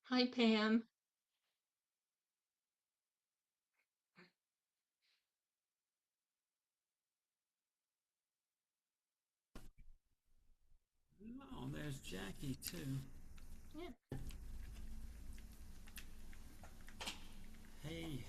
Hi, Pam. Oh, there's Jackie too. Yeah. Hey,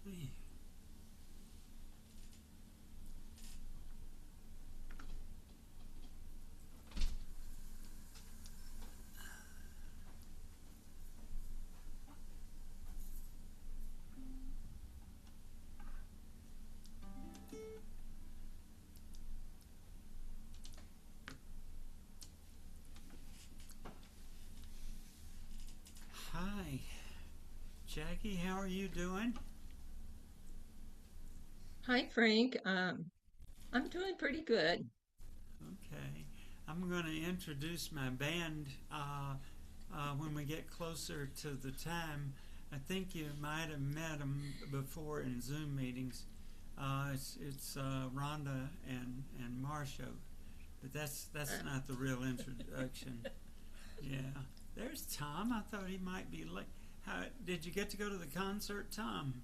hey. Hi, Jackie. How are you doing? Hi, Frank. I'm doing pretty good. Okay. I'm going to introduce my band when we get closer to the time. I think you might have met them before in Zoom meetings. It's Rhonda and Marcia, but that's Uh, not the real introduction. Yeah. There's Tom. I thought he might be late. How did you get to go to the concert, Tom?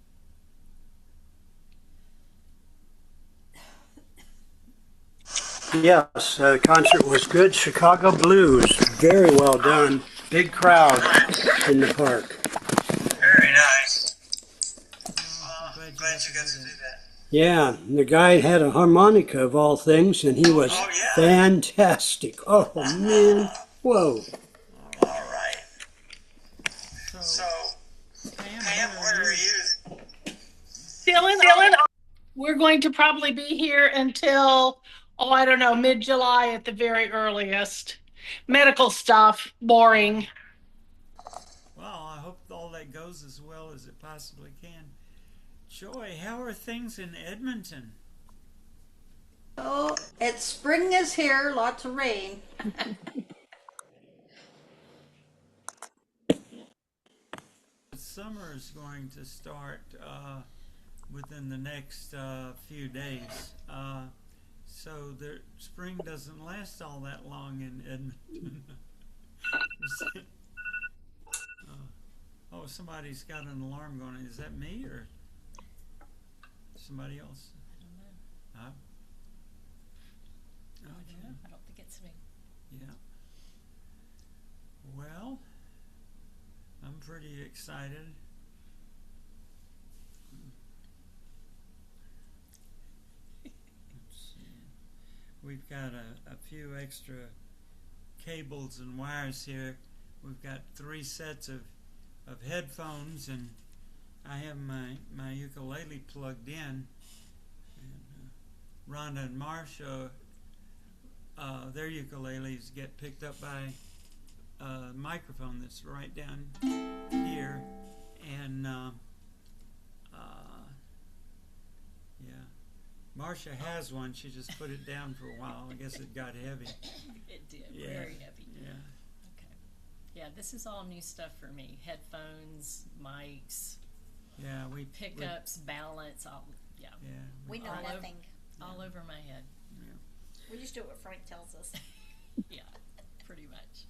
Yes, the concert was good. Chicago Blues, very well done. Big crowd in the park. Very nice. Oh, I'm glad you Glad got to you got do to do that. that. Yeah, the guy had a harmonica of all things, and he Oh, was oh yeah. fantastic. Oh man, whoa! All All right. right. So, So, Pam, Pam, where are where are you? you? Dylan, Dylan. we're going to probably be here until, oh, I don't know, mid-July at the very earliest. Medical stuff, boring. Well, I hope all that goes as well as it possibly can. Joy, how are things in Edmonton? Oh, it's spring is here, lots of rain. Summer is going to start within the next few days. So the spring doesn't last all that long in Edmonton. Oh, somebody's got an alarm going. Is that me or somebody else? I don't know. Huh? I don't Okay. know. I don't think it's me. Yeah. Well, I'm pretty excited. Let's see. We've got a few extra cables and wires here. We've got three sets of headphones, and I have my ukulele plugged in. And Rhonda and Marsha, their ukuleles get picked up by a microphone that's right down here. And uh, yeah, Marsha has one. She just put it down for a while. I guess it got heavy. It did. Yeah, Very heavy. yeah, Okay. Yeah, this is all new stuff for me. Headphones, mics, yeah. We pickups, balance, all yeah. yeah, We know All over, nothing. all over my head. yeah. We just do what Frank tells us. Yeah, pretty much.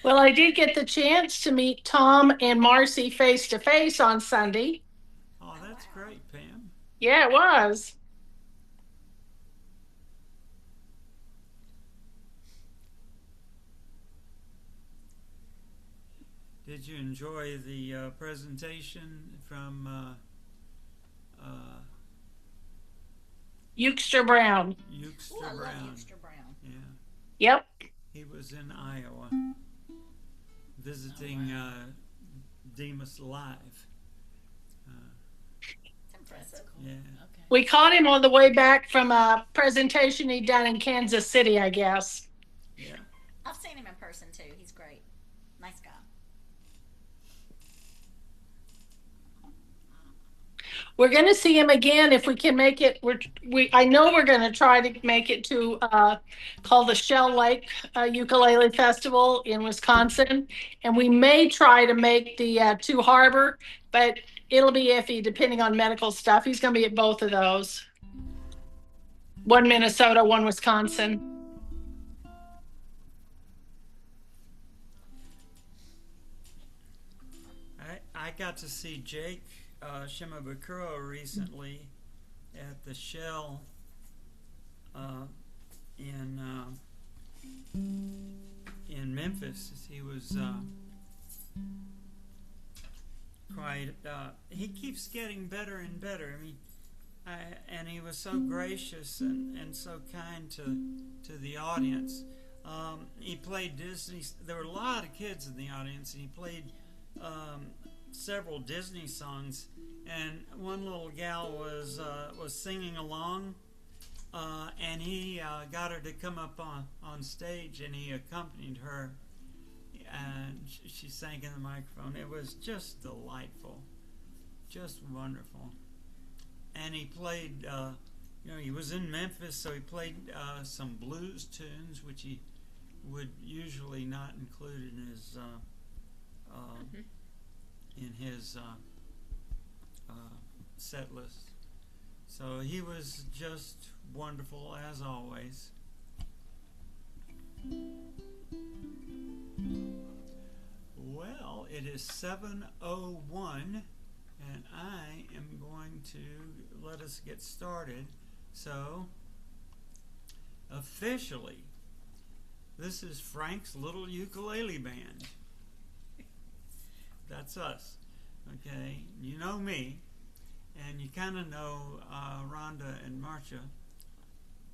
Well, I did get the chance to meet Tom and Marcy face to face on Sunday. Oh, Oh that's wow. great, Pam. Yeah, it was. Did you enjoy the presentation from Euxter Brown. Euxter Ooh, I love Brown? Euxter Brown. Yeah, Yep. he was in Iowa visiting Demas live. It's impressive. That's cool. Yeah. Okay. We caught him on the way back from a presentation he done in Kansas City, I guess. Yeah. I've seen him in person too. He's great. Nice guy. We're going to see him again if we can make it. I know we're going to try to make it to called the Shell Lake Ukulele Festival in Wisconsin, and we may try to make the Two Harbor, but it'll be iffy depending on medical stuff. He's going to be at both of those. One Minnesota, one Wisconsin. I got to see Jake Shimabukuro recently at the Shell in Memphis. He was quite. He keeps getting better and better. I mean, and he was so gracious and so kind to the audience. He played Disney. There were a lot of kids in the audience, and he played several Disney songs. And one little gal was singing along, and he got her to come up on stage, and he accompanied her. And she sang in the microphone. It was just delightful, just wonderful. And he played, he was in Memphis, so he played some blues tunes, which he would usually not include in his set list. So he was just wonderful as always. Well, it is 7:01, and I am going to let us get started. So, officially, this is Frank's Little Ukulele Band. That's us. Okay, you know me, and you kind of know Rhonda and Marcia.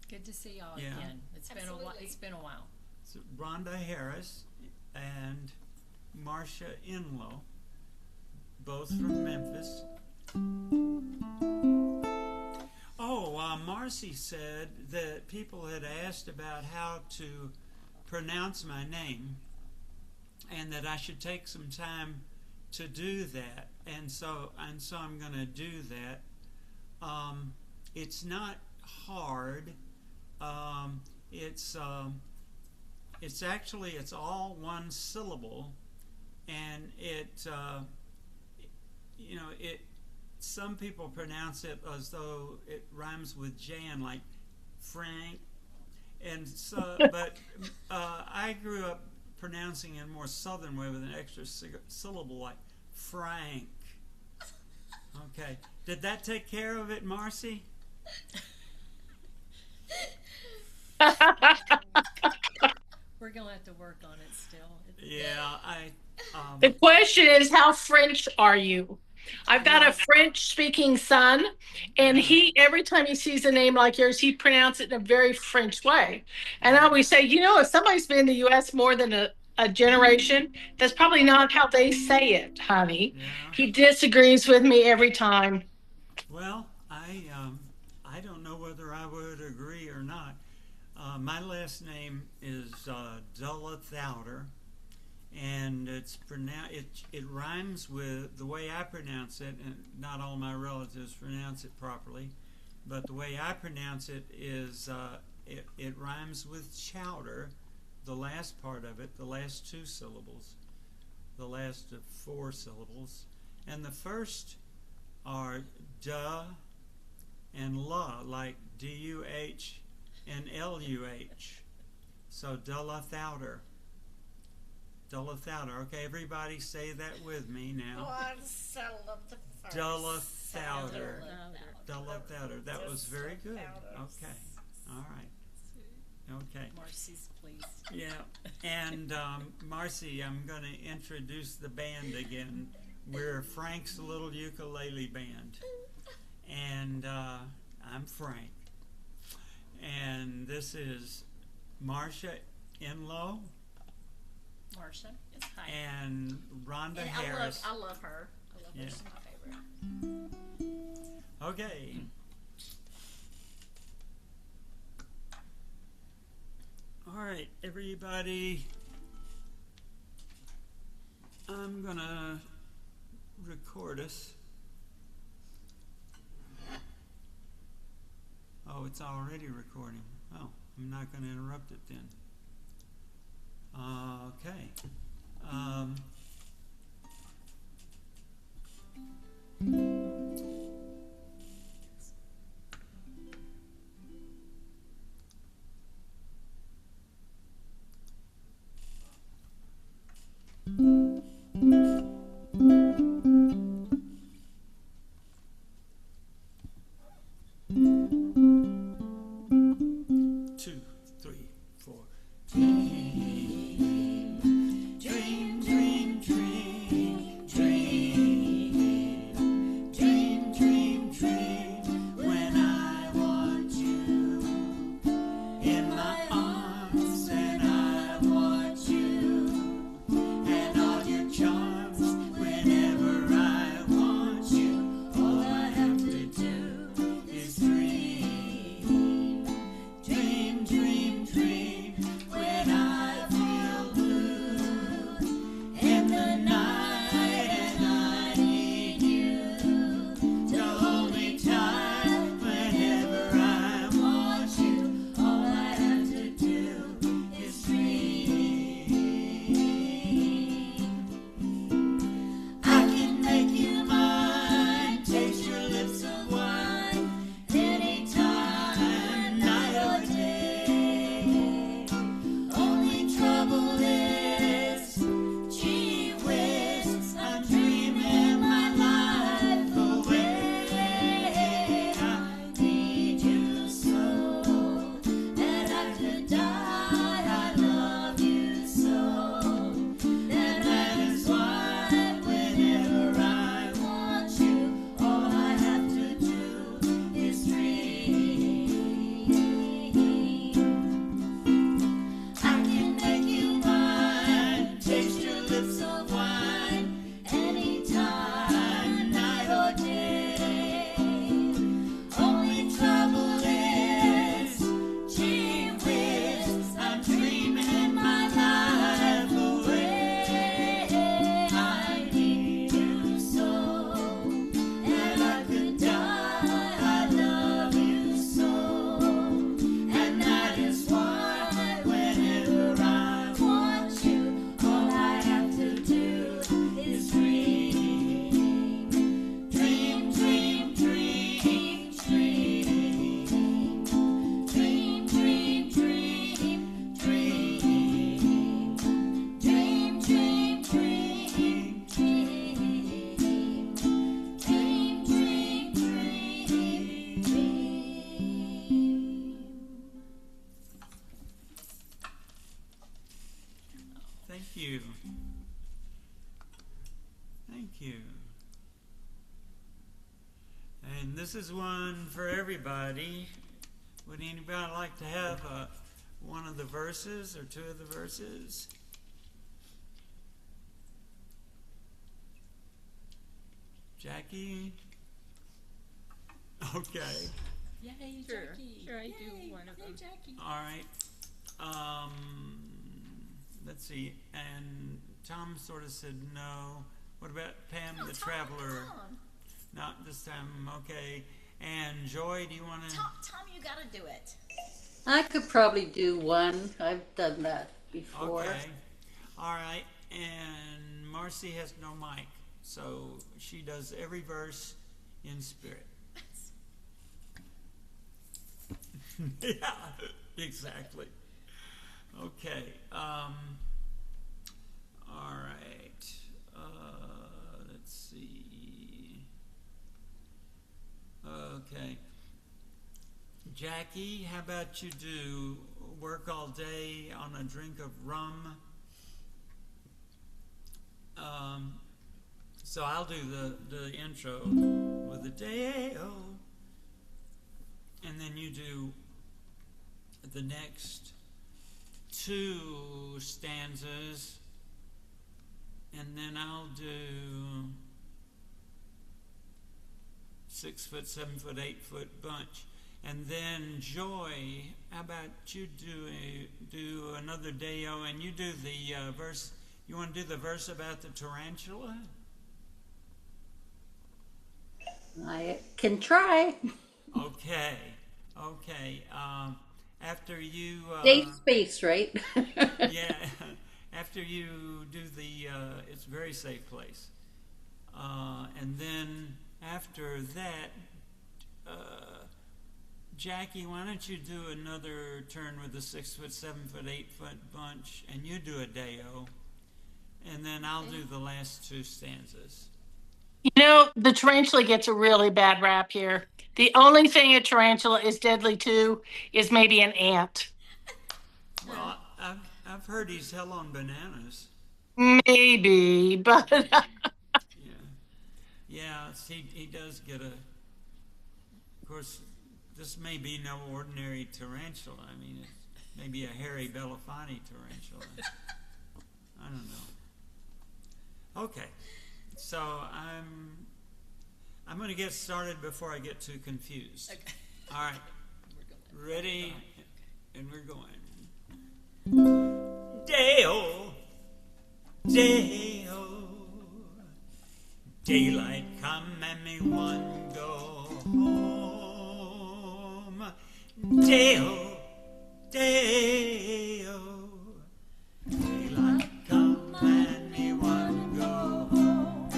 Good to see y'all Yeah. again. It's been a while. It's been a while. So Rhonda Harris and Marcia Inlow, both from Memphis. Oh, Marcy said that people had asked about how to pronounce my name, and that I should take some time to do that, and so I'm going to do that. It's not hard. It's all one syllable, and some people pronounce it as though it rhymes with Jan, like Frank, and so. But I grew up pronouncing in a more southern way with an extra syllable, like Frank. Okay, did that take care of it, Marcy? We're gonna have to work on it still. Yeah, The question is, how French are you? I've got a French-speaking son, and he every time he sees a name like yours, he pronounces it in a very French way. And I always say, if somebody's been in the U.S. more than a generation, that's probably not how they say it, honey. Yeah. He disagrees with me every time. Well, I don't know whether I would agree or not. My last name is Dullathouder, and it rhymes with the way I pronounce it, and not all my relatives pronounce it properly, but the way I pronounce it is it rhymes with chowder, the last part of it, the last two syllables, the last of four syllables, and the first are duh and la, like D-U-H and L-U-H. So Dullathouder. Dullathouder. Okay, everybody say that with me now. Dullathouder. Dullathouder. That was very good. Okay. All right. Okay. Marcy's pleased. Yeah. And Marcy, I'm going to introduce the band again. We're Frank's Little Ukulele Band. And I'm Frank. And this is Marcia Enlow Marcia is hi. and Rhonda And Harris. I love her. I love her. Yeah. She's my favorite. Okay. All right, everybody. I'm going to record us. Oh, it's already recording. Oh, I'm not going to interrupt it then. Okay. Two, three, four. Dream, dream, dream, dream, dream, dream, dream, dream. When I want you in my arms, and I want you and all your charms. Whenever I want you, all I have to do is dream, dream, dream, dream. When I feel blue in the night and I need you to hold me tight. Whenever I want you, all I have to do is dream. I can make you mine, taste your lips of wine, anytime, night or day. Only trouble is, gee whiz, I'm dreaming my life away. I need you so that I could die. I love you so that is why whenever I want you, all I have to do is dream. I can make you mine, taste your lips of wine, anytime, night or day. Only trouble is, gee whiz, I'm dreaming my life away. I need you so that I could die. I love you so, and that is why whenever I want you, all I have to do is dream, dream, dream, dream, dream, dream, dream, dream, dream, dream, dream, dream, dream, dream, dream. Thank you. Thank you. And this is one for everybody. Would anybody like to have one of the verses or two of the verses? Jackie? Okay. Yay, Sure, Jackie. sure, I do Yay, one of yay, them. Jackie. All right. Let's see. And Tom sort of said no. What about Pam the Traveler? Tom, Not this time. Okay. And Joy, do you want to? Tom, you gotta do it. I could probably do one. I've done that before. Okay. All right. And Marcy has no mic, so she does every verse in spirit. Yeah, exactly. Okay. All right. Let's see. Okay. Jackie, how about you do work all day on a drink of rum. So I'll do the intro with the day-o, and then you do the next two stanzas, and then I'll do 6 foot, 7 foot, 8 foot bunch. And then Joy, how about you do another day-o, and you do the verse. You want to do the verse about the tarantula? I can try. Okay. After you, Safe space, right? yeah. After you do the, it's a very safe place. And then after that, Jackie, why don't you do another turn with the 6 foot, 7 foot, 8 foot bunch, and you do a day-o, and then I'll do the last two stanzas. You know, the tarantula gets a really bad rap here. The only thing a tarantula is deadly to is maybe an ant. Well, I've heard he's hell on bananas. Maybe, but Yeah. He does get a. Of course, this may be no ordinary tarantula. I mean, it's maybe a hairy Belafonte tarantula. I don't know. Okay, so I'm going to get started before I get too confused. Okay. All right, ready, and we're going. Day-o, day-o, daylight come and me one go home. Day-o, day-o, daylight come and me one go home.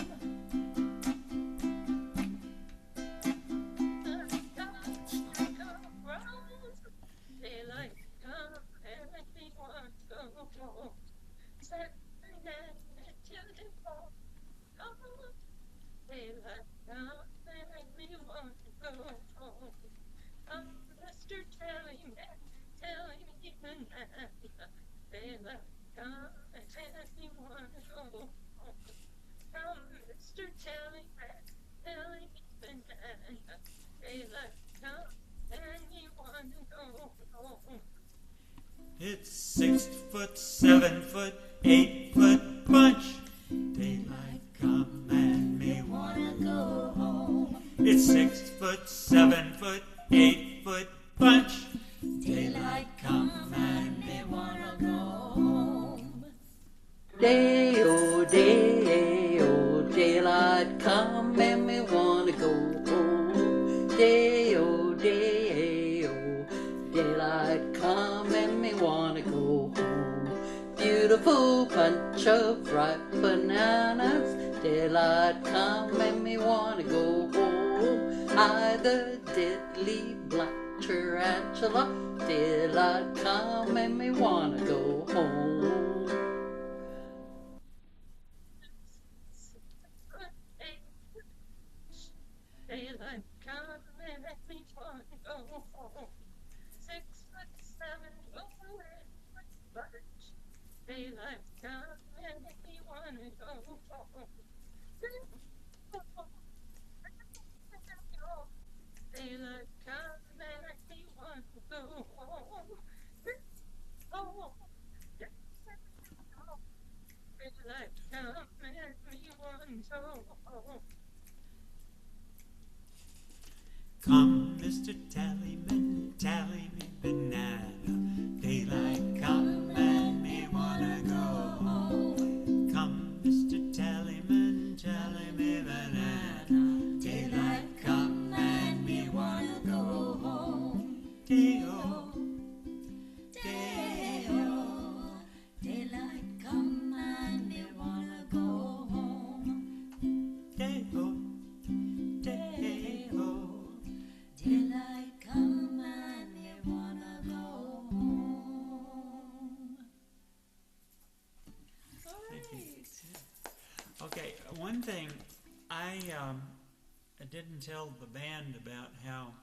Daylight come and make me want to go home. Saturday night till the fall. Daylight come and make me want to go home. Mr. Telling me tonight. Daylight come and make me want to go home. Mr. Telling me tonight. Daylight come and me want to go home. It's 6 foot, 7 foot, 8 foot bunch. Daylight come and me wanna go home. It's 6 foot, 7 foot, 8 foot bunch. Daylight come and me wanna go home. Day-o, day-o, daylight come and me wanna go home. Day-o, day-o, daylight come and me wanna go home. Beautiful bunch of ripe bananas. Daylight come and me wanna go home. I, the deadly black tarantula. Daylight come and me wanna go home. Daylight come and make me want to go home. 6 foot, 7 foot, 8 foot bunch. Daylight come and make me want to go home. Daylight come and make me want to go home. Daylight come and make me want to go home. Come, Mr. Tallyman, tally me banana. Daylight come and me wanna go home. Come, Mr. Tallyman, tally me banana. Daylight come and me wanna go home. Day-o, Day-o, daylight come and me wanna go home. day-o, day-o. Daylight come and me wanna go home. Thank you. Okay, one thing I didn't tell the band about how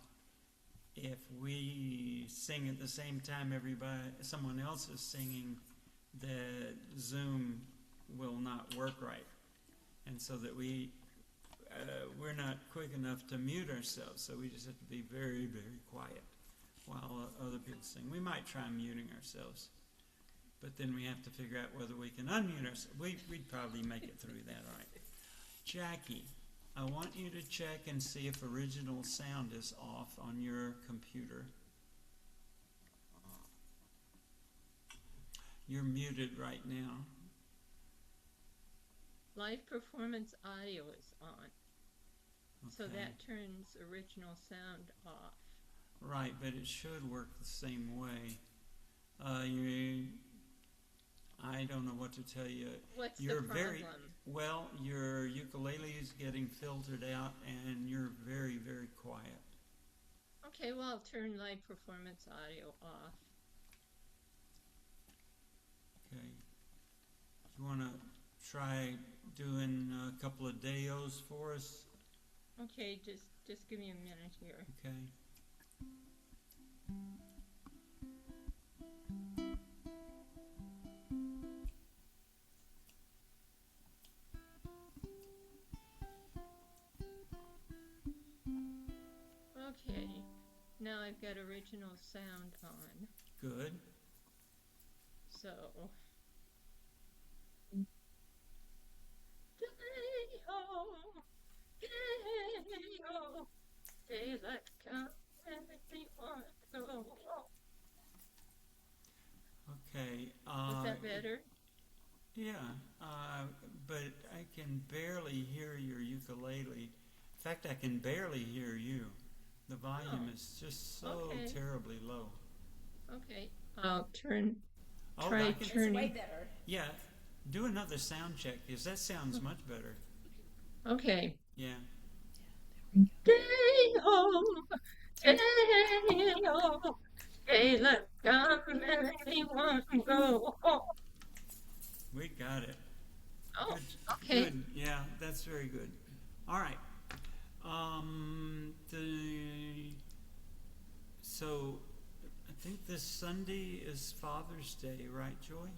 if we sing at the same time someone else is singing, the Zoom will not work right, and so that we're not quick enough to mute ourselves, so we just have to be very, very quiet while other people sing. We might try muting ourselves, but then we have to figure out whether we can unmute ourselves. We'd probably make it through that, all right. Jackie, I want you to check and see if original sound is off on your computer. You're muted right now. Live performance audio is on. So Okay. that turns original sound off. Right, but it should work the same way. I don't know what to tell you. What's You're the problem? very well. Your ukulele is getting filtered out, and you're very, very quiet. Okay, well, I'll turn live performance audio off. Okay. You want to try doing a couple of deos for us? Okay, just give me a minute here. Okay. Okay, now I've got original sound on. Good. So, day-ho, day-ho, daylight come and make me want to go. Okay. Was that better? Yeah, but I can barely hear your ukulele. In fact, I can barely hear you. The volume is just so okay. terribly low. Okay, I'll turn. Oh, Try I can, It's way turning. better. yeah, do another sound check because that sounds much better. Okay. Yeah. Day-ho, day-ho, daylight come and make me want to go. We got it. Oh, Good. okay. Good. Yeah, that's very good. All right. So I think this Sunday is Father's Day, right, Joy?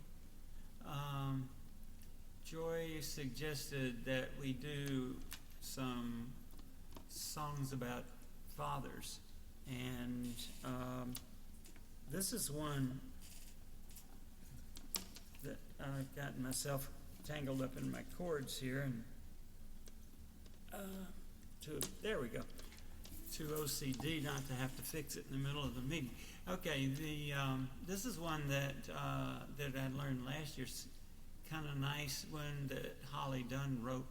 Joy suggested that we do some songs about fathers, and this is one that I've gotten myself tangled up in my chords here, and there we go. To OCD, not to have to fix it in the middle of the meeting. Okay, this is one that I learned last year. It's kind of nice one that Holly Dunn wrote,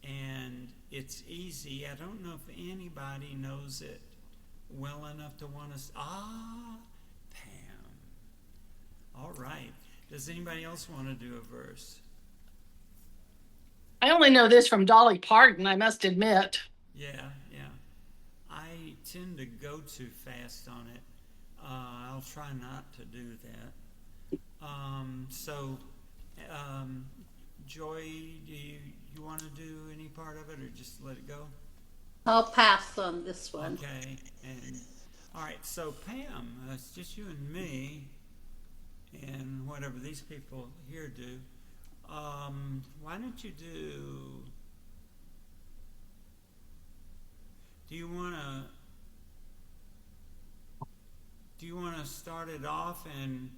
and it's easy. I don't know if anybody knows it well enough to want to. Pam. All right. Does anybody else want to do a verse? I only know this from Dolly Parton, I must admit. Yeah. I tend to go too fast on it. I'll try not to do that. Joy, do you want to do any part of it, or just let it go? I'll pass on this one. Okay. And all right. So Pam, it's just you and me, and whatever these people here do. Why don't you do? Do you want to start it off and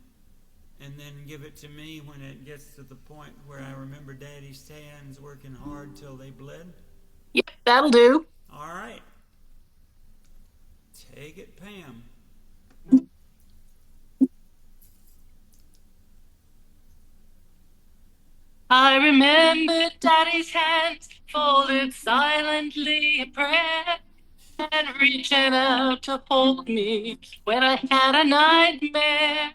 then give it to me when it gets to the point where I remember Daddy's hands working hard till they bled? Yep, that'll do. All right. Take it, Pam. I remember Daddy's hands folded silently in prayer and reaching out to hold me when I had a nightmare.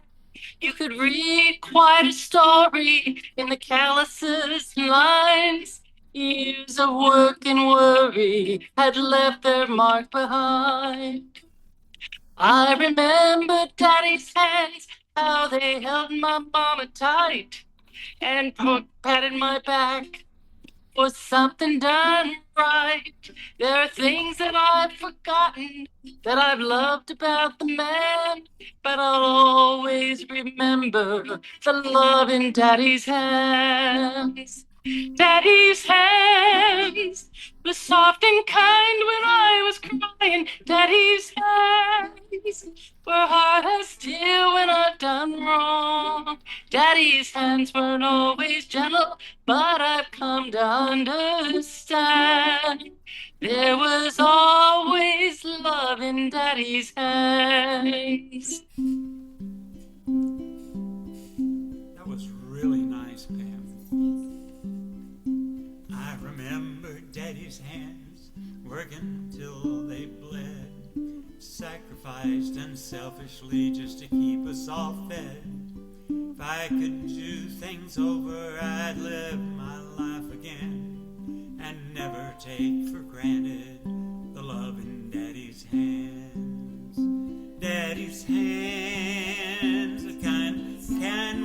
You could read quite a story in the calluses lines. Years of work and worry had left their mark behind. I remember Daddy's hands, how they held my mama tight and patted my back for something done right. There are things that I've forgotten that I've loved about the man, but I'll always remember the love in Daddy's hands. Daddy's hands were soft and kind when I was crying. Daddy's hands were hard as steel when I've done wrong. Daddy's hands weren't always gentle, but I've come to understand. There was always love in Daddy's hands. That was really nice, Pam. I remember Daddy's hands working till they bled, sacrificed unselfishly just to keep us all fed. If I could do things over, I'd live my life again and never take for granted the love in Daddy's hands. Daddy's hands, the kind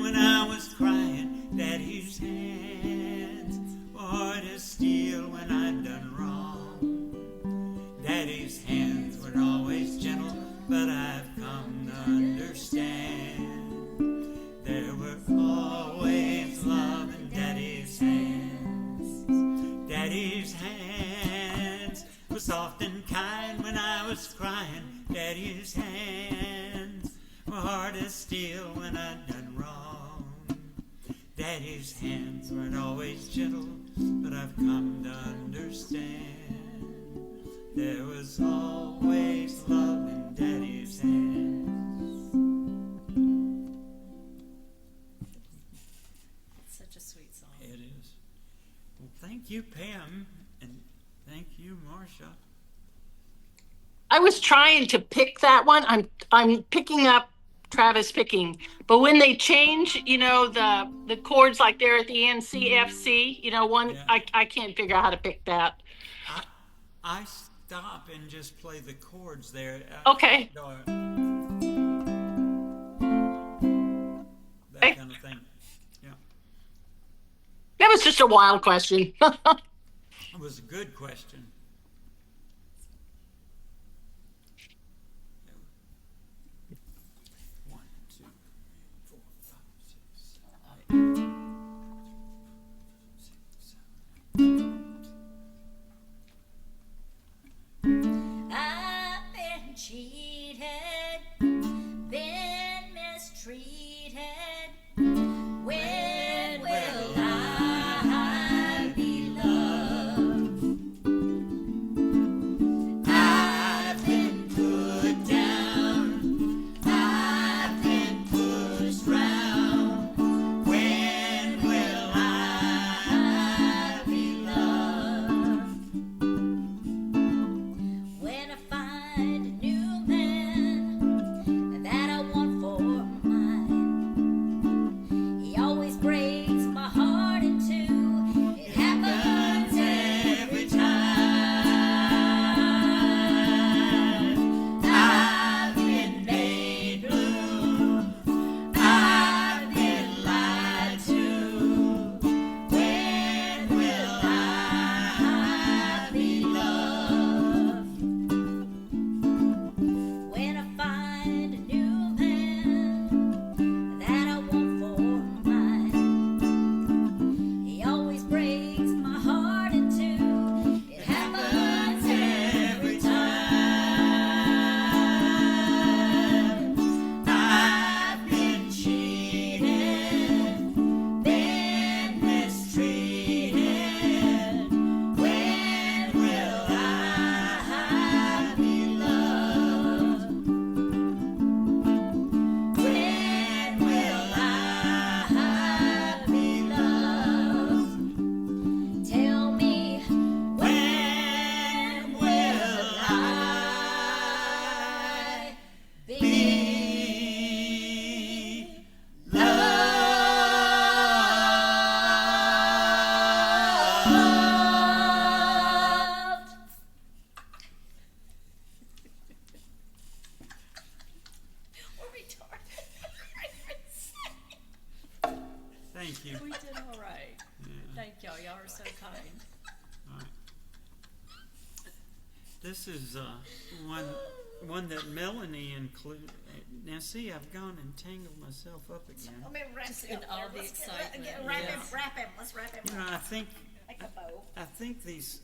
when I was crying. Daddy's hands, hard as steel when I'd done wrong. Daddy's hands weren't always gentle, but I've come to understand. There were always love in Daddy's hands. Daddy's hands were soft and kind when I was crying. Daddy's hands were hard as steel when I'd done wrong. Daddy's hands weren't always gentle, but I've come to understand. There was always love in Daddy's hands. Such a sweet song. It is. Well, thank you, Pam, and thank you, Marcia. I was trying to pick that one. I'm picking up Travis picking, but when they change, the chords like they're at the end, C, F, C, one, Yeah. I can't figure out how to pick that. I stop and just play the chords there. Okay. That kind of thing. Yeah. That was just a wild question. It was a good question. One, two, three, four, five, six, seven. I've been cheated, been mistreated. When will I be loved? I've been put down, I've been pushed round. When will I be loved? When I find a new man that I want for mine, he always breaks my heart in two. It happens every time. I've been made blue, I've been lied to. When will I be loved? When I find a new man that I want for mine, he always breaks my heart in two. It happens every time. I've been cheated, been mistreated. When will I be loved? When will I be loved? Tell me, when will I be loved? We're retarded. Thank you. We did all right. Yeah. Thank y'all. Y'all are so kind. All right. This is one that Melanie included. Now, see, I've gone and tangled myself up again. Let me wrap Just it in up all there. the Let's get- excitement, Wrap him, yes. wrap him. Let's wrap him You know, up. I think Like a bow. these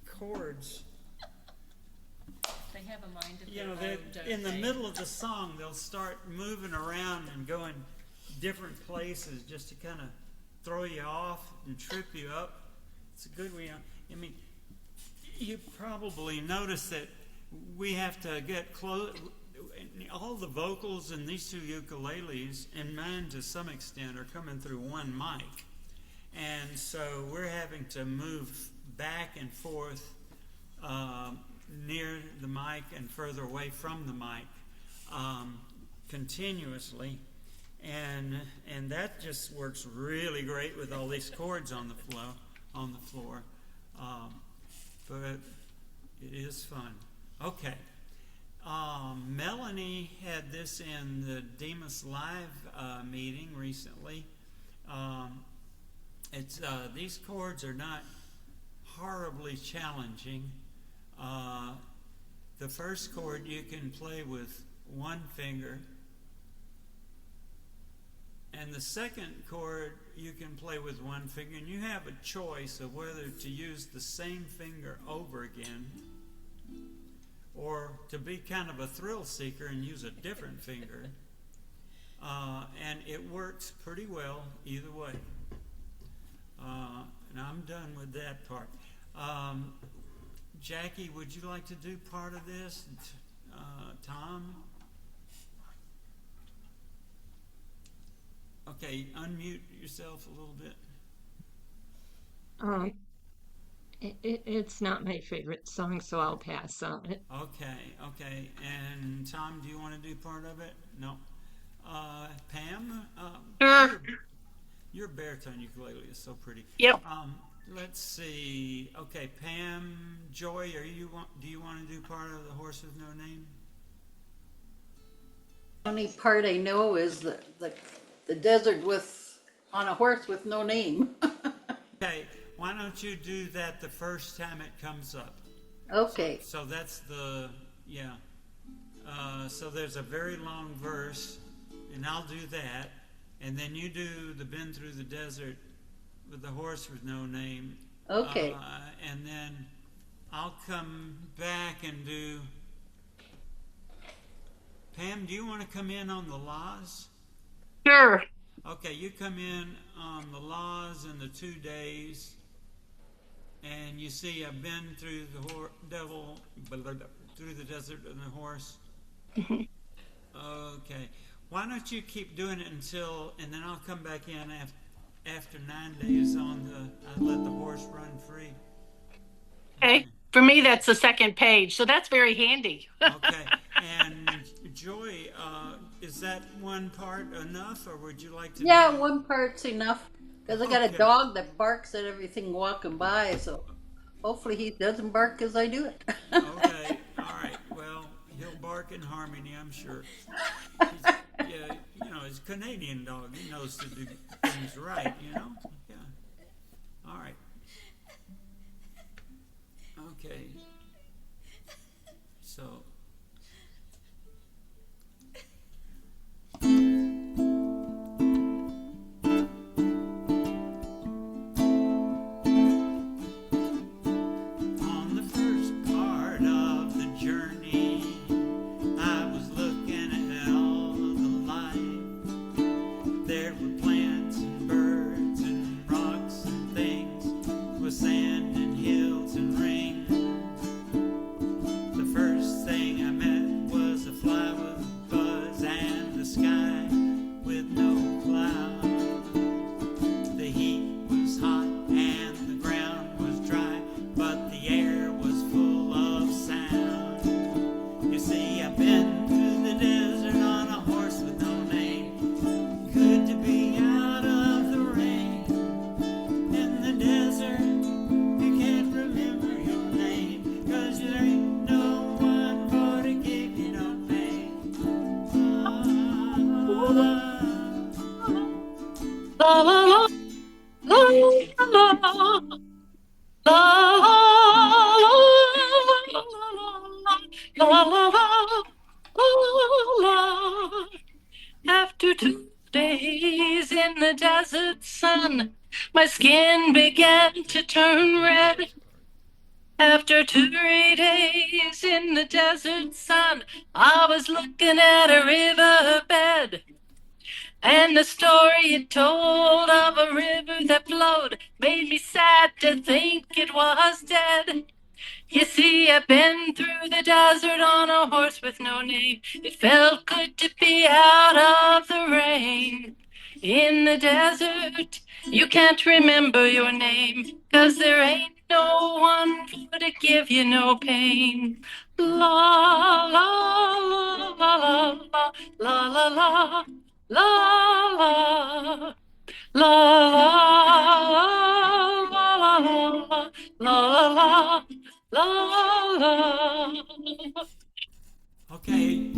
chords. They have a mind of You their know, own, don't in the they? middle of the song, they'll start moving around and going different places just to kind of throw you off and trip you up. It's a good way. I mean, you probably notice that we have to get close. All the vocals in these two ukuleles, and mine to some extent, are coming through one mic. And so we're having to move back and forth near the mic and further away from the mic continuously. And that just works really great with all these chords on the floor. But it is fun. Okay. Melanie had this in the Demas Live meeting recently. These chords are not horribly challenging. The first chord you can play with one finger, and the second chord you can play with one finger, and you have a choice of whether to use the same finger over again or to be kind of a thrill seeker and use a different finger. And it works pretty well either way. And I'm done with that part. Jackie, would you like to do part of this? Tom? Okay, unmute yourself a little bit. It's not my favorite song, so I'll pass on it. Okay. And Tom, do you want to do part of it? No. Pam? Sure. Your baritone ukulele is so pretty. Yep. Let's see. Okay, Pam, Joy, do you want to do part of The Horse with No Name? Only part I know is the desert on a horse with no name. Okay, why don't you do that the first time it comes up? Okay. So that's yeah. So there's a very long verse, and I'll do that. And then you do the Been Through the Desert with the Horse with No Name. Okay. And then I'll come back and do... Pam, do you want to come in on the laws? Sure. Okay, you come in on the laws and the 2 days. And you see I've been through through the desert and the horse. Okay. Why don't you keep doing it and then I'll come back in after 9 days I let the horse run free. Okay. For me, that's the second page, so that's very handy. Okay. And Joy, is that one part enough, or would you like to? Yeah, do... one part's enough. Because I got a dog that barks at everything walking by, so hopefully he doesn't bark as I do it. Okay. All right. Well, he'll bark in harmony, I'm sure. Yeah, he's a Canadian dog. He knows to do things right, Yeah. All right. Okay. So. On the first part of the journey, I was looking at all the life. There were plants and birds and rocks and things, with sand and hills and rings. The first thing I met was a fly with a buzz and the sky with no clouds. The heat was hot and the ground was dry, but the air was full of sound. You see, I've been through the desert on a horse with no name. Good to be out of the rain. In the desert, you can't remember your name, 'cause there ain't no one for to give you no pain. La la la la la la la la la la la la la la. After 2 days in the desert sun, my skin began to turn red. After 3 days in the desert sun, I was looking at a riverbed. And the story it told of a river that flowed made me sad to think it was dead. You see, I've been through the desert on a horse with no name. It felt good to be out of the rain. In the desert, you can't remember your name, 'cause there ain't no one to give you no pain. La la la la la la la la la la la la la la la. Okay,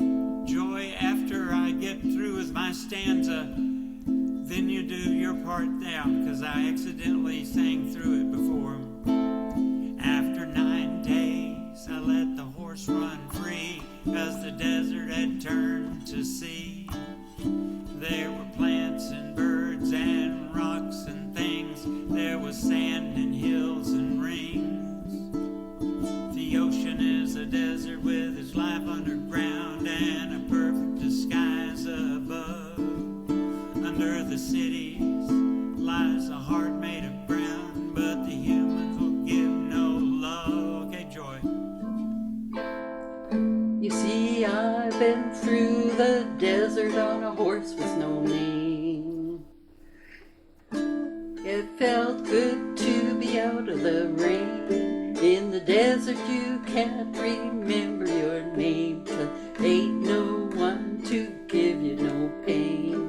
Joy, after I get through with my stanza, then you do your part down, because I accidentally sang through it before. After 9 days, I let the horse run free, 'cause the desert had turned to sea. There were plants and birds and rocks and things. There was sand and hills and rings. The ocean is a desert with its life underground and a perfect disguise above. Under the cities lies a heart made of brown, but the humans will give no love. Okay, Joy. You see, I've been through the desert on a horse with no name. It felt good to be out of the rain. In the desert you can't remember your name, 'cause ain't no one to give you no pain.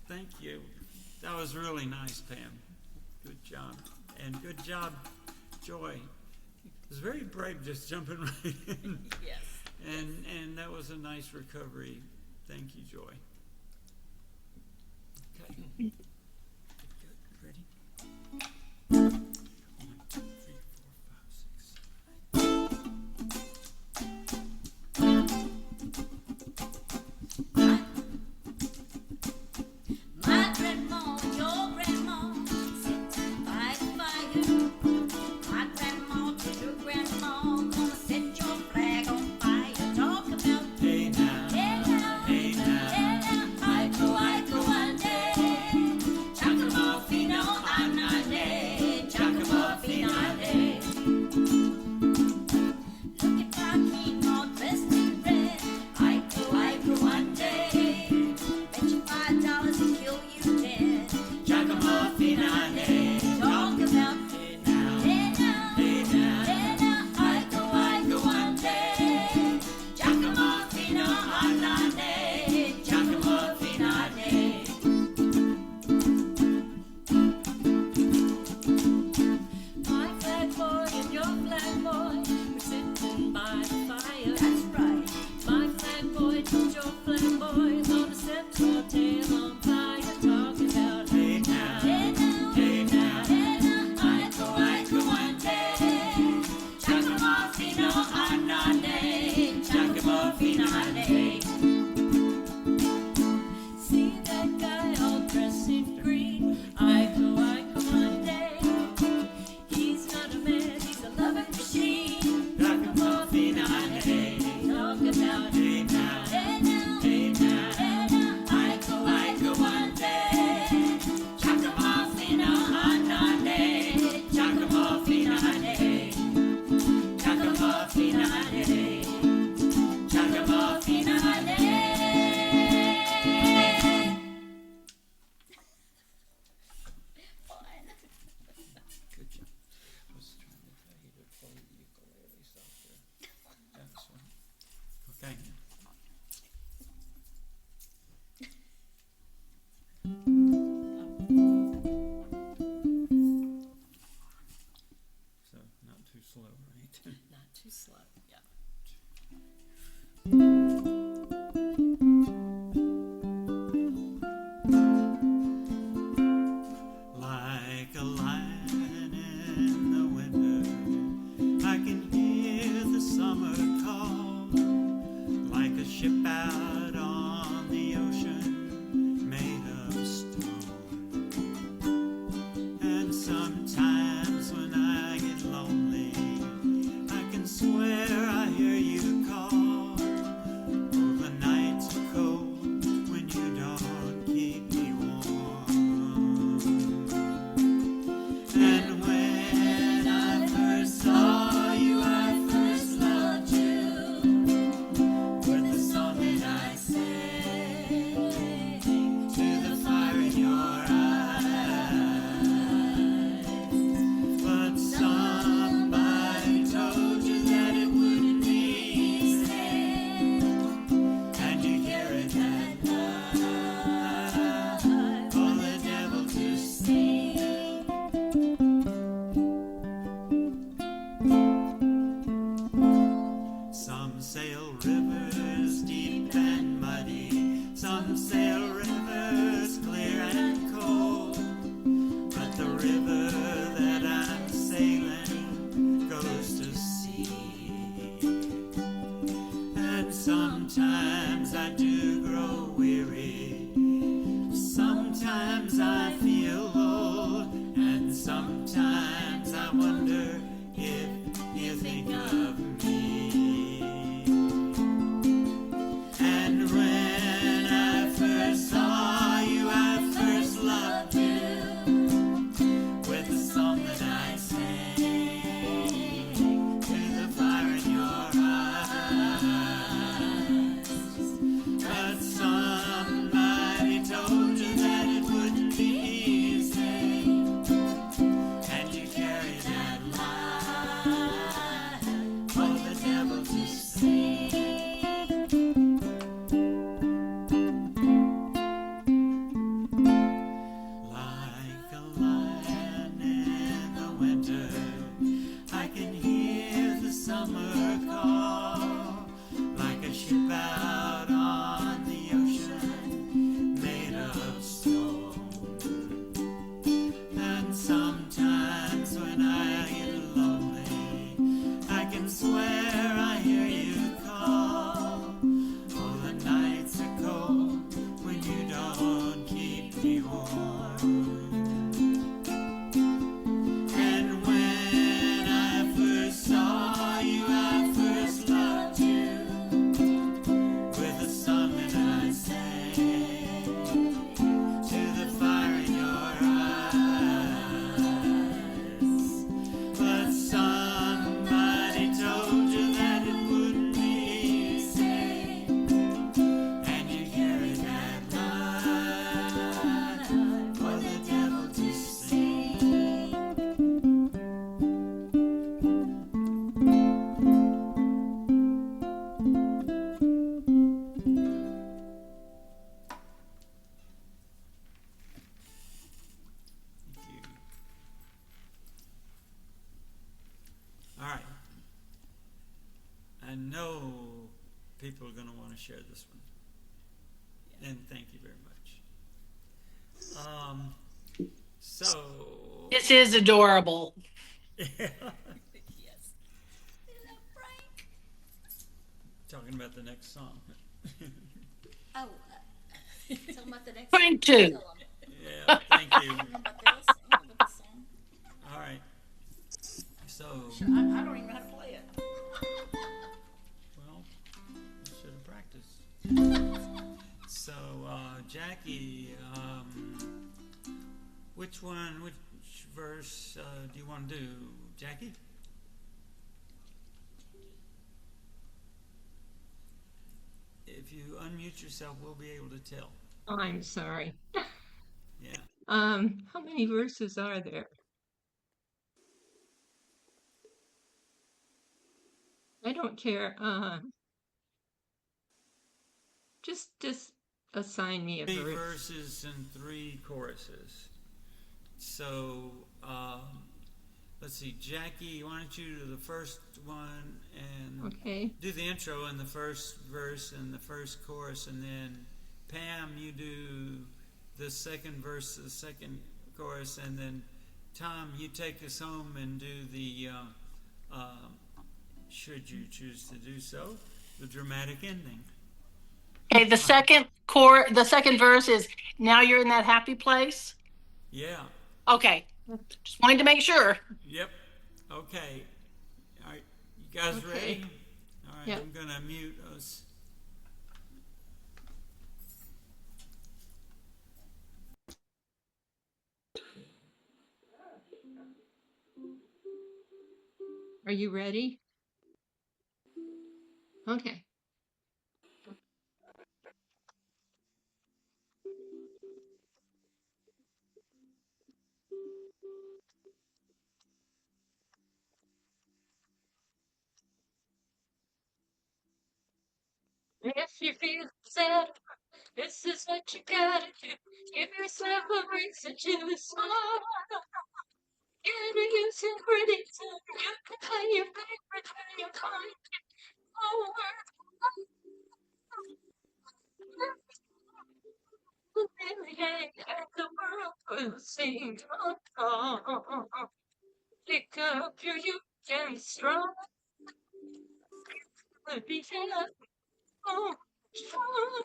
Thank you. That was really nice, Pam. Good job. And good job, Joy. It was very brave just jumping right in. Yes. And that was a nice recovery. Thank you, Joy. Okay. Good. Ready? 1, 2, 3, 4, 5, 6. My grandma and your grandma sit by the fire. My grandma told your grandma, gonna set your flag on fire. Talk about Hey now, hey now, hey now. hey now. I go one day. Like a lion in the winter, I can hear the summer call. Like a ship out on the ocean, made of stone. And sometimes when I get lonely, I can swear I hear you call. Oh, the nights are cold when you don't keep me warm. And when I first saw you, I first loved you with the song that I sang to the fire in your eyes. But somebody told you that it wouldn't be easy, and you carried that light for the devil to see. Some sail rivers deep and muddy, some sail rivers clear and cold, but the river that I'm sailing goes to sea. And sometimes I do grow weary, sometimes I feel old, and sometimes I wonder if you think of me. And when I first saw you, I first loved you with the song that I sang to the fire in your eyes. But somebody told you that it wouldn't be easy, and you carried that light for the devil to see. Like a lion in the winter, I can hear the summer call. Like a ship out on the ocean, made of stone. And sometimes when I get lonely, I can swear I hear you call. Oh, the nights are cold when you don't keep me warm. And when I first saw you, I first loved you with a song that I sang to the fire in your eyes. But somebody told you that it wouldn't be easy, and you carried that light for the devil to see. Thank you. All right. I know people are going to want to share this one. And thank you very much. So, This is adorable. Yes. Hello, Frank. talking about the next song. Oh, talking about the next Frank too. Tell 'em. Yeah, thank you. About this, about this song. All right. So, I don't even know how to play it. well, I should have practiced. So, Jackie, which verse do you want to do, Jackie? If you unmute yourself, we'll be able to tell. Oh, I'm sorry. Yeah. How many verses are there? I don't care. Just assign me a 3 verse. verses and 3 choruses. So, let's see, Jackie, why don't you do the first one and Okay. do the intro in the first verse and the first chorus, and then Pam, you do the second verse, the second chorus, and then Tom, you take us home and do the, should you choose to do so, the dramatic ending. Okay, the second verse is now you're in that happy place. Yeah. Okay, just wanted to make sure. Yep. Okay. All right. You guys Okay. ready? All right. Yep. I'm gonna mute us. Are you ready? Okay. If you feel sad, this is what you gotta do. Give yourself a reason to smile. Get a using pretty soon. You can play your favorite when you're fine. Every day, and the world will sing a song. Pick up your youth and strong. Will be happy. Oh, strong.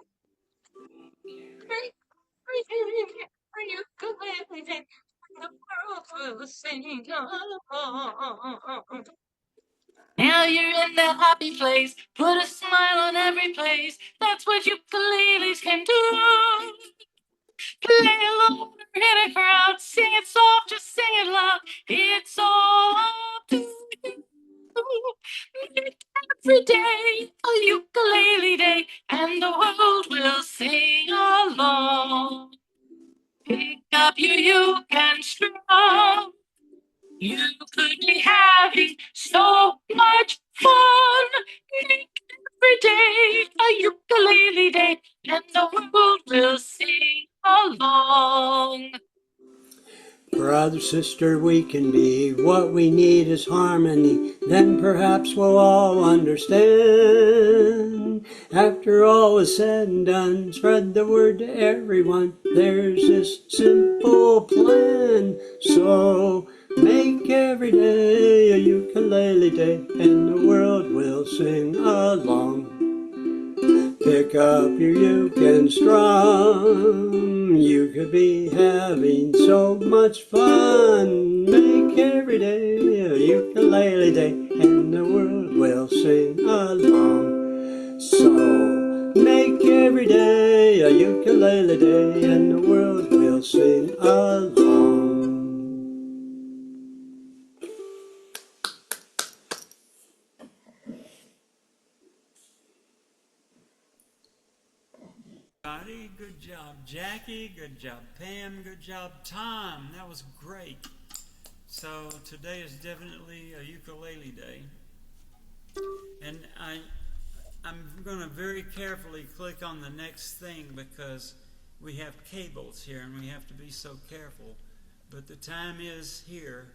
Break, you go everything. The world will sing along. Now you're in that happy place. Put a smile on every place. That's what ukuleles can do. Play alone or in a crowd. Sing it soft, just sing it loud. It's all up to you. Make every day a ukulele day, and the world will sing along. Pick up your uke and strum. You could be having so much fun. Make every day a ukulele day, and the world will sing along. Brother, sister, we can be. What we need is harmony. Then perhaps we'll all understand. After all is said and done, spread the word to everyone. There's this simple plan. So make every day a ukulele day, and the world will sing along. Pick up your uke and strum. You could be having so much fun. Make every day a ukulele day, and the world will sing along. So make every day a ukulele day, and the world will sing along. Good job, Jackie. Good job, Pam. Good job, Tom. That was great. So today is definitely a ukulele day, and I'm going to very carefully click on the next thing because we have cables here and we have to be so careful. But the time is here.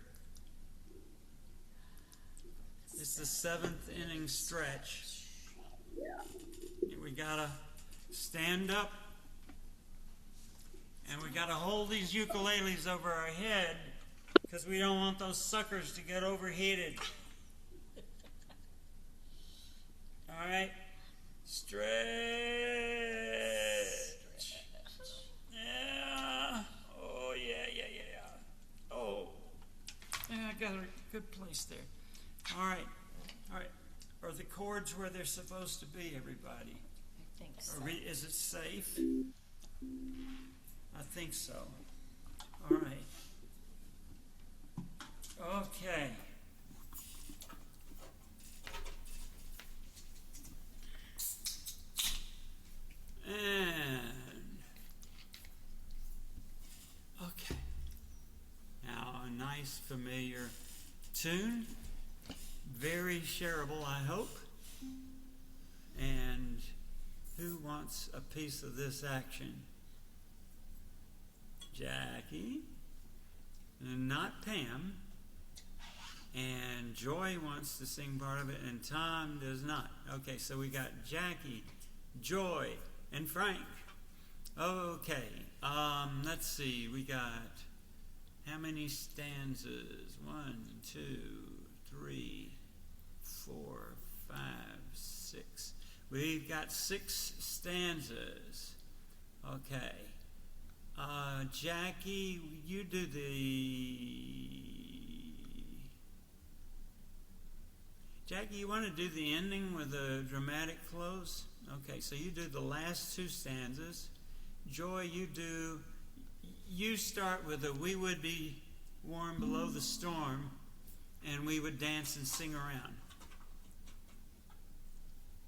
It's the 7th inning stretch. We gotta stand up, and we gotta hold these ukuleles over our head because we don't want those suckers to get overheated. All right, stretch. Yeah. Oh yeah. Oh, yeah, I got a good place there. All right. Are the chords where they're supposed to be, everybody? I think so. Is it safe? I think so. All right. Okay. And okay. Now a nice familiar tune. Very shareable, I hope. And who wants a piece of this action? Jackie. And not Pam. And Joy wants to sing part of it, and Tom does not. Okay, so we got Jackie, Joy, and Frank. Okay, let's see. We got how many stanzas? 1, 2, 3, 4, 5, 6. We've got 6 stanzas. Okay. Jackie, you do Jackie, you want to do the ending with a dramatic close? Okay, so you do the last 2 stanzas. Joy, you start with a "We would be warm below the storm, and we would dance and sing around."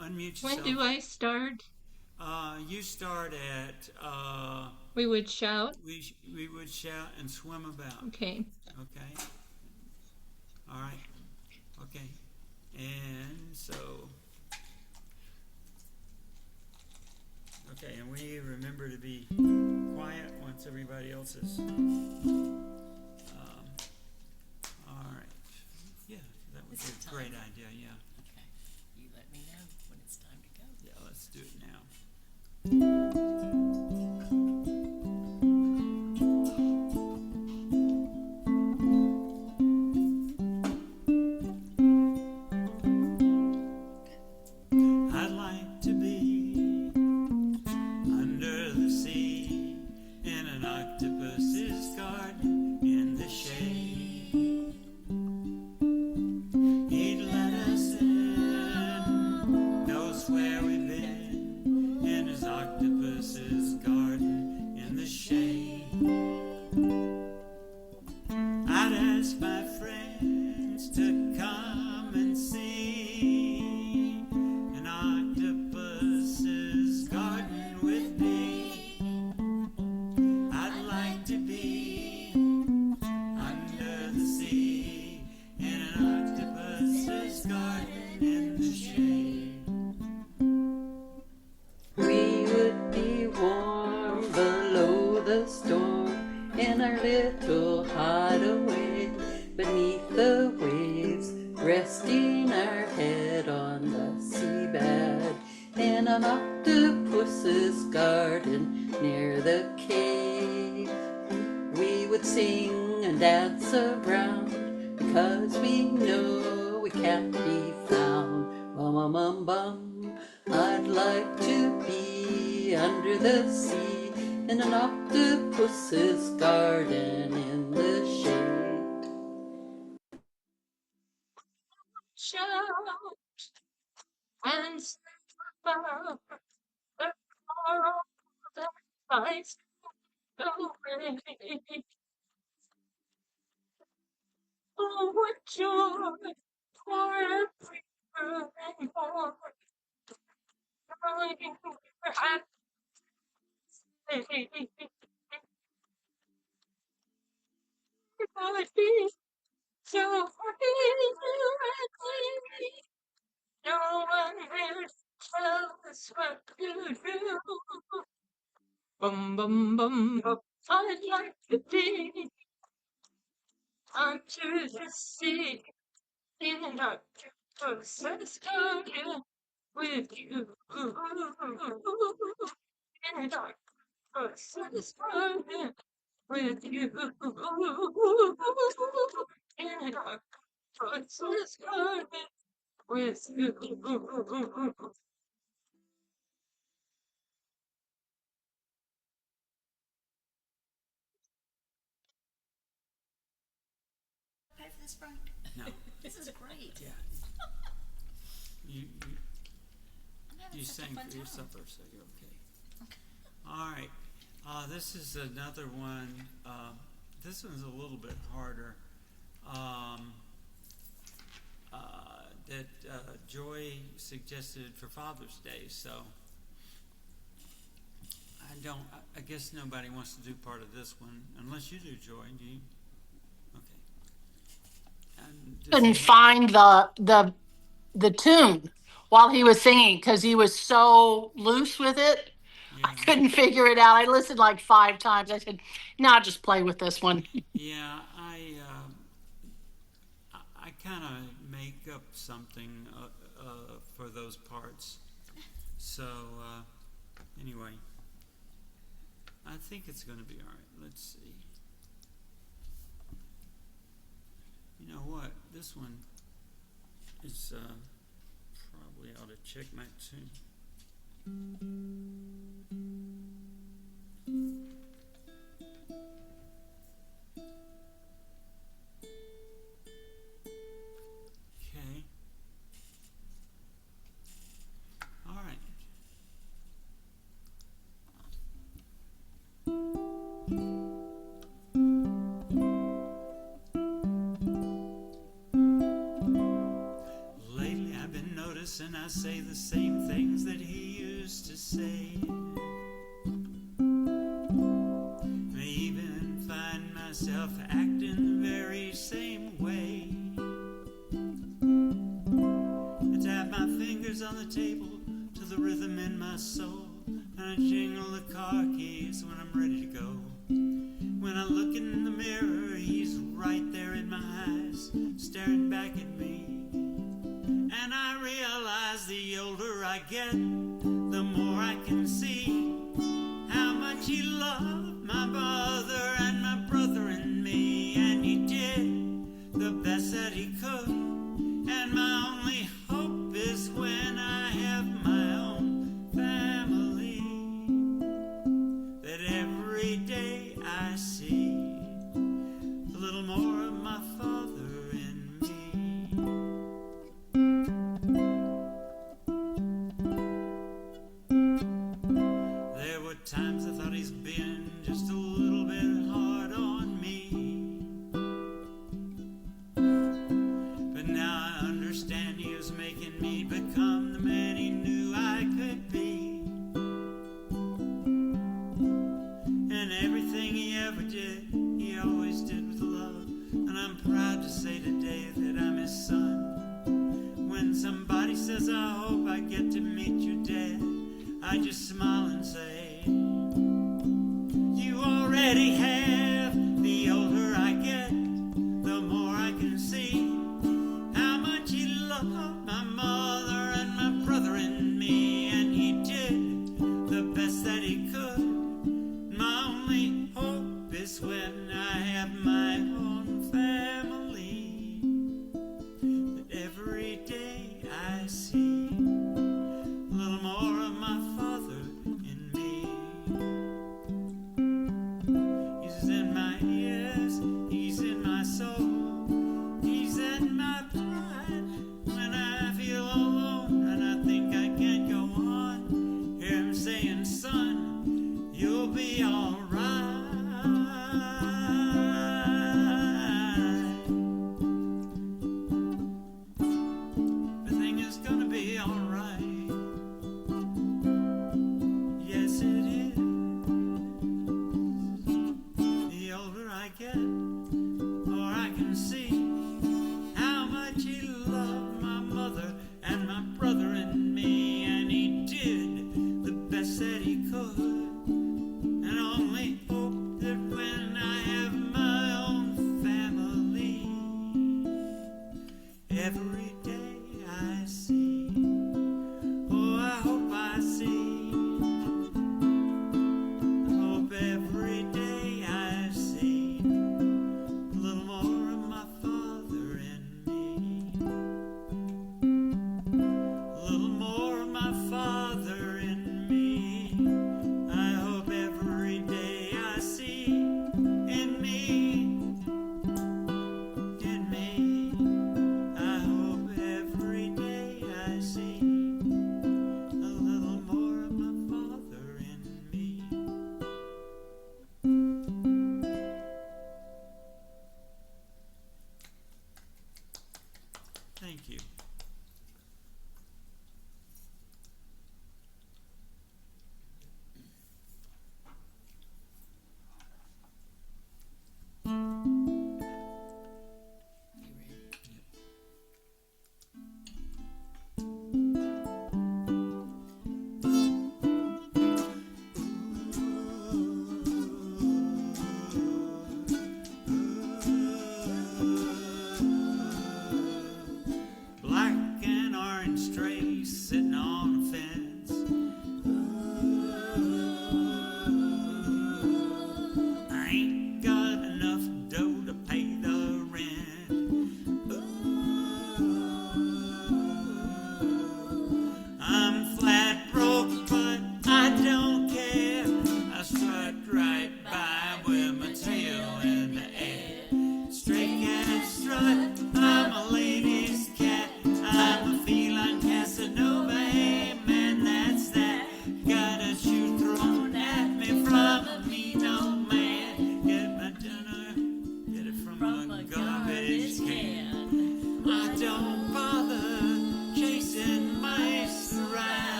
Unmute yourself. When do I start? You start at We would shout. we would shout and swim about. Okay. Okay. All right. Okay. And so. Okay, and we remember to be quiet once everybody else is. All right. Yeah, that was Is it a time? great idea. Yeah. Okay. You let me know when it's time to go. Yeah, let's do it now. I'd like to be under the sea in an octopus's garden in the shade. He'd let us in, knows where we've been, in his octopus's garden in the shade. I'd ask my friends to come and see an octopus's garden with me. I'd like to be under the sea in an octopus's garden in the shade. We would be warm below the storm in our little hideaway beneath the waves, resting our head on the seabed in an octopus's garden near the cave. We would sing and dance around because we know we can't be found. Bum bum bum bum. I'd like to be under the sea in an octopus's garden in the shade. Shout and sing about the sorrow that lies away. Oh, what joy for every burning heart, knowing we're happy. It would be so happy and clean. No one will tell us what to do. Bum bum bum bum. I'd like to be under the sea in an octopus's garden with you. In an octopus's garden with you. In an octopus's garden with you. Pay for this, Frank? No. This is great. Yeah. You I'm having you such sang a fun for time. yourself, so you're okay. All right. This is another one. This one's a little bit harder. That Joy suggested for Father's Day. So I guess nobody wants to do part of this one unless you do, Joy. Do you? Okay. And does Couldn't it- find the tune while he was singing because he was so loose with it. I Yeah. couldn't figure it out. I listened like 5 times. I said, "No, just play with this one." Yeah, I kind of make up something for those parts. So anyway, I think it's going to be all right. Let's see. You know what? This one is probably ought to check my tune. Okay. All right. Lately I've been noticing I say the same things that he used to say. I even find myself acting the very same way. I tap my fingers on the table to the rhythm in my soul, and I jingle the car keys when I'm ready to go. When I look in the mirror, he's right there in my eyes, staring back at me. And I realize the older I get, the more I can see how much he loved my mother and my brother and me. And he did the best that he could. And my only hope is when I have my own family, that every day I see a little more of my father in me. There were times I thought he's been just a little bit hard on me, but now I understand he was making me become the man he knew I could be. And everything he ever did, he always did with love. And I'm proud to say today that I'm his son. When somebody says, I hope I get to meet your dad, I just smile and say, you already have. The older I get, the more I can see how much he loved my mother and my brother and me. And he did the best that he could. My only hope is when I have my own family, that every day I see a little more of my father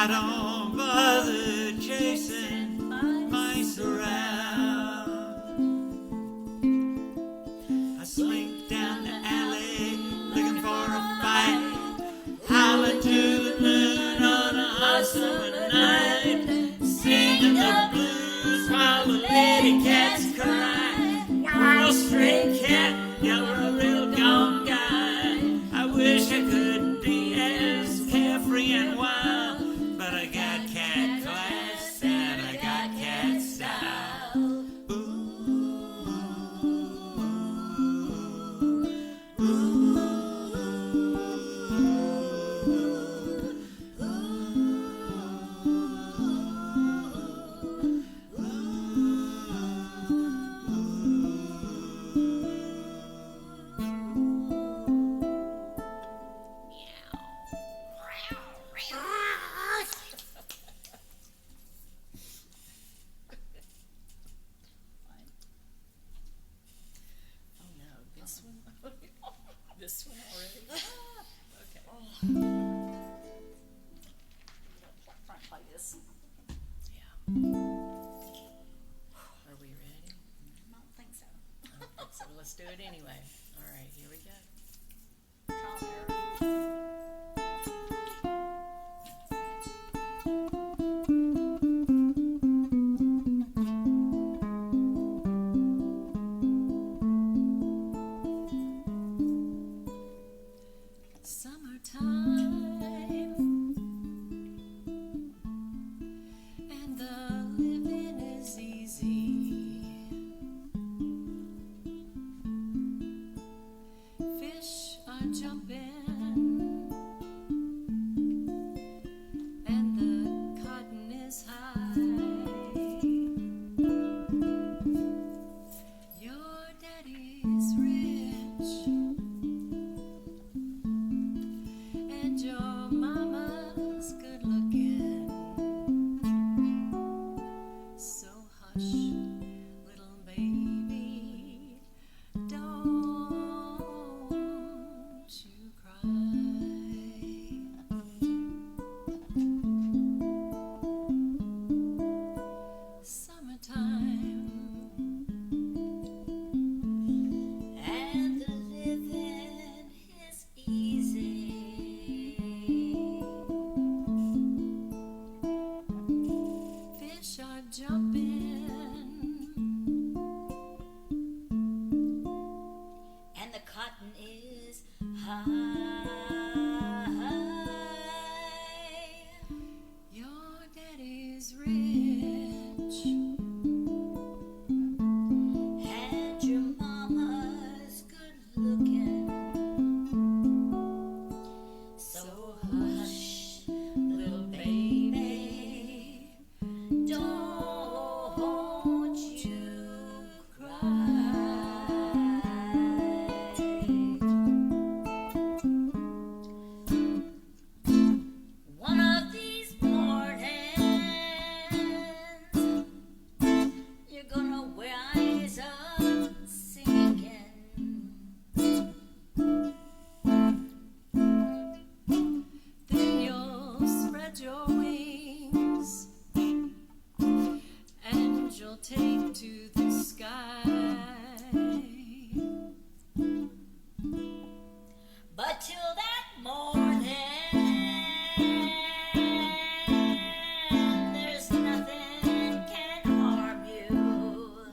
I don't bother chasing mice around. I slink down the alley looking for a fight, howling to the moon on a hot summer night, singing the blues while the lady cats cry. You're a stray cat, you're a real gone guy. I wish I could be as carefree and wild, but I got cat class and I got cat style. Ooh, ooh, ooh, Oh no, this one. This one already. Okay. Try this. Yeah. Are we ready? I don't think so. So let's do it anyway. All right, here we go. Summertime, and the living is easy. Fish are jumping, and the cotton is high. Your daddy's rich, and your mama's good looking. So hush, little baby, don't you cry. Summertime, And the living is easy. fish are jumping, And the cotton is high. your daddy's rich, And your mama's good looking. So hush, little baby, don't you cry. One of these mornings, you're gonna rise up singing. then you'll spread your wings, and you'll take to the sky. But till that morning, there's nothing can harm you.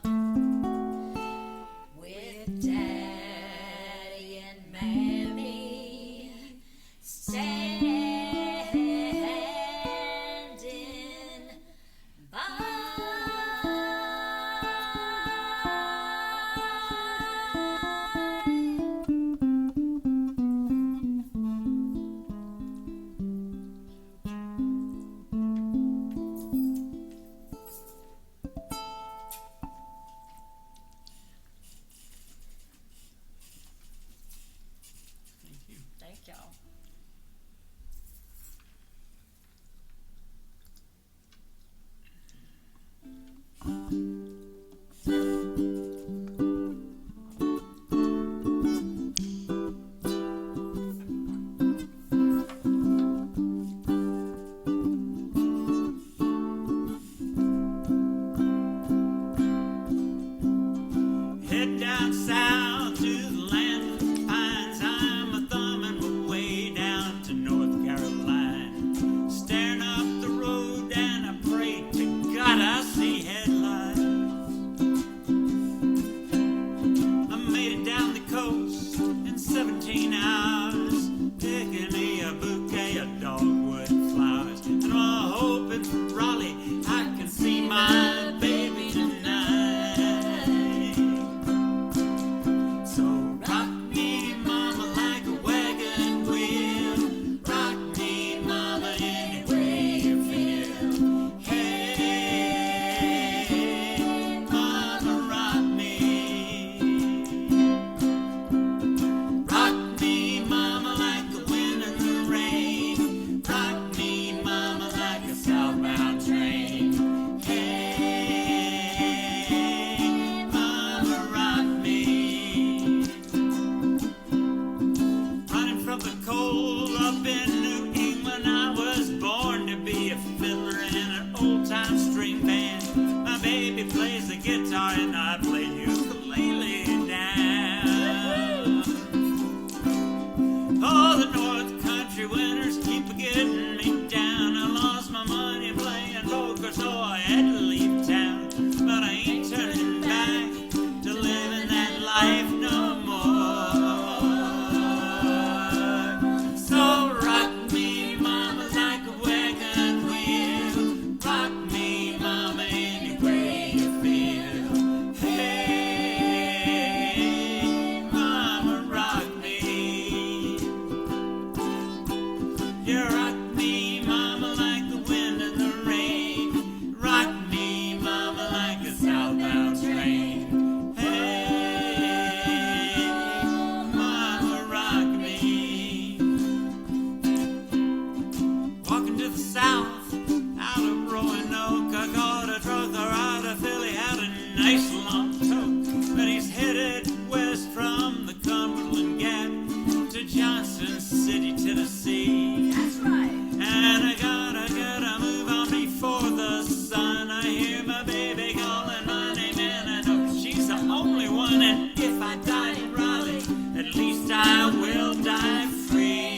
only one, and if I die in Raleigh, at least I will die free.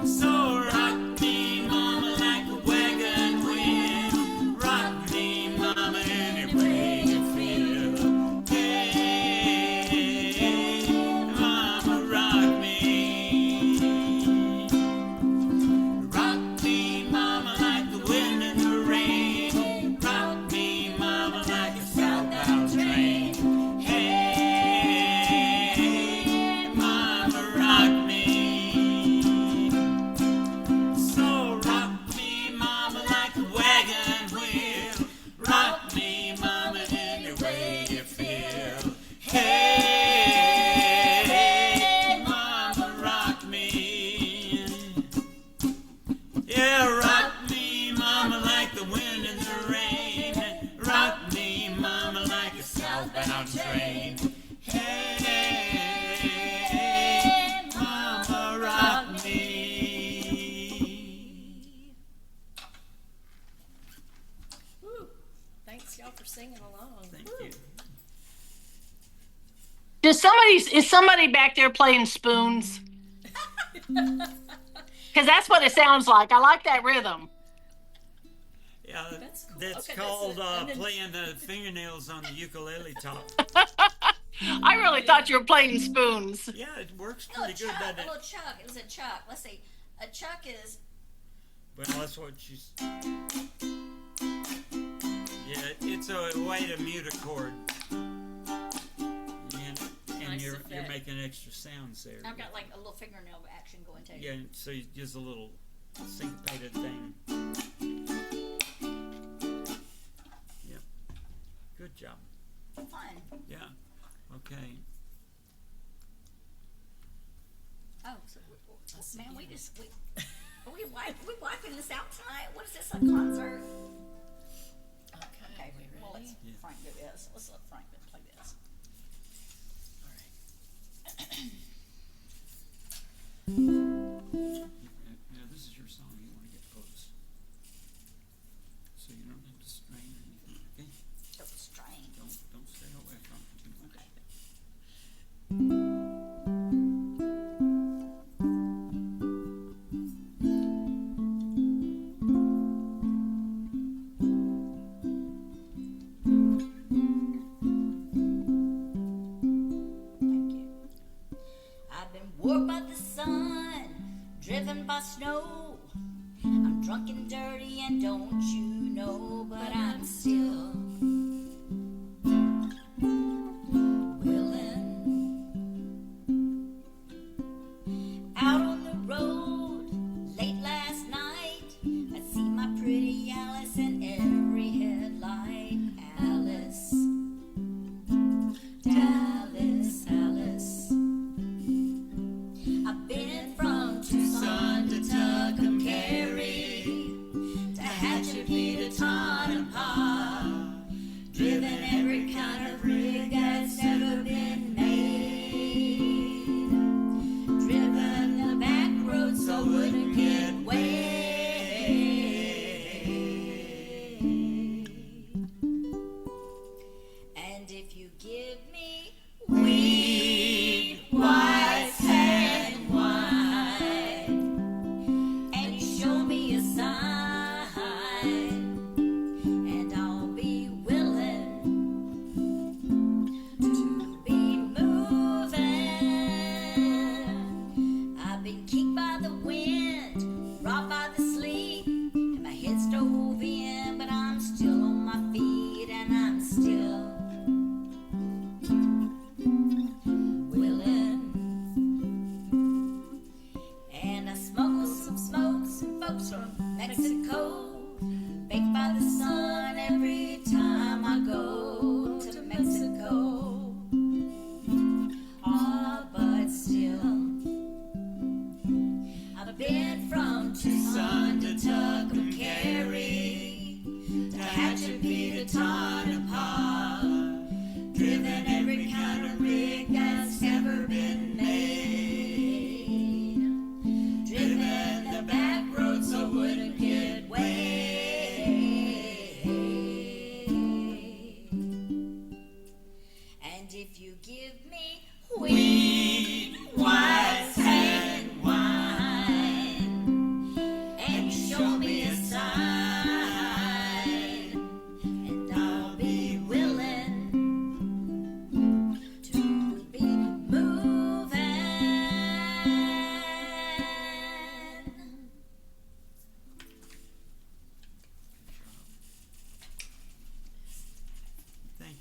So rock me, mama, like a wagon wheel. Rock me, mama, any way you feel. Hey, mama, rock me. Rock me, mama, like the wind and the rain. Rock me, mama, like a southbound train. Hey, mama, rock me. So rock me, mama, like a wagon wheel. Rock me, mama, any way you feel. Hey, mama, rock me. Yeah, rock me, mama, like the wind and the rain. Rock me, mama, like a southbound train. Hey, mama, rock me. Woo. Thanks y'all for singing along. Thank Woo. you. Is somebody back there playing spoons? Because that's what it sounds like. I like that rhythm. Yeah, That's cool. that's Okay, called and then- playing the fingernails on the ukulele top. I really thought you were playing spoons. Yeah, it works A little pretty good, chuck, doesn't a it? little chuck. It was a chuck. Let's see. A chuck is Well, that's what she's. Yeah, it's a way to mute a chord. And Nice you're effect. making extra sounds there. I've got like a little fingernail action going too. Yeah, so you just a little syncopated thing. Yep. Good job. Fun. Yeah. Okay. Oh, so man, we wiping this out tonight. What is this, a concert? Okay, Okay, we well ready? let's Yeah. Frank do this. Let's let Frank play this. All right. Now this is your song. You want to get close, so you don't have to strain or anything. Okay. Don't strain. Don't stay away from it too much. Thank you. I've been warped by the sun, driven by snow. I'm drunk and dirty, and don't you know? But I'm still willing. Out on the road late last night, I see my pretty Alice in every headlight. Alice, Alice, Alice. I've been from Tucson to Tucumcari, to Hatchetby to Tonopah.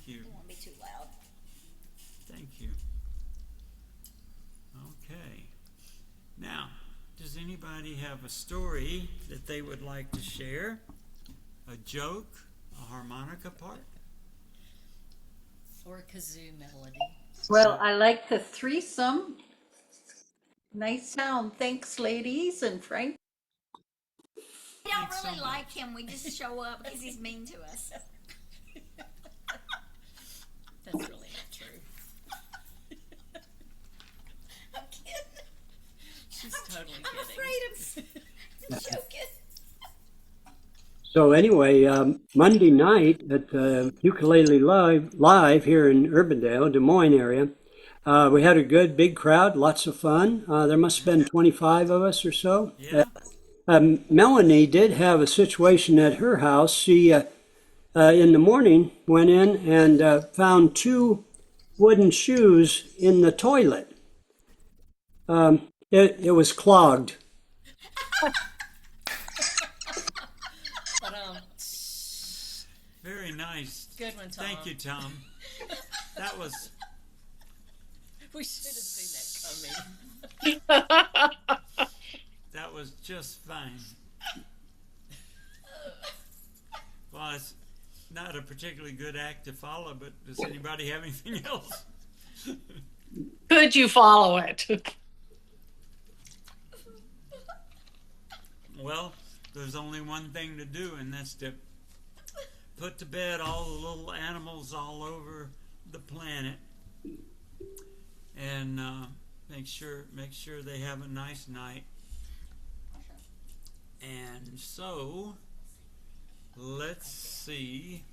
you. It won't be too loud. Thank you. Okay. Now, does anybody have a story that they would like to share? A joke? A harmonica part? Or a kazoo melody. Well, I like the threesome. Nice sound. Thanks, ladies, and Frank. We don't Thanks so really much. like him. We just show up because he's mean to us. That's really not true. I'm kidding. She's totally I'm kidding. afraid of joking. So anyway, Monday night at Ukulele Live here in Urbandale, Des Moines area, we had a good big crowd, lots of fun. There must have been 25 of us or so. Yeah? Melanie did have a situation at her house. She, in the morning, went in and found two wooden shoes in the toilet. It was clogged. But Very nice. good one, Tom. Thank you, Tom. That was We should have seen that coming. that was just fine. Well, it's not a particularly good act to follow, but does anybody have anything else? Could you follow it? Well, there's only one thing to do, and that's to put to bed all the little animals all over the planet, and make sure they have a nice night. And so, let's see.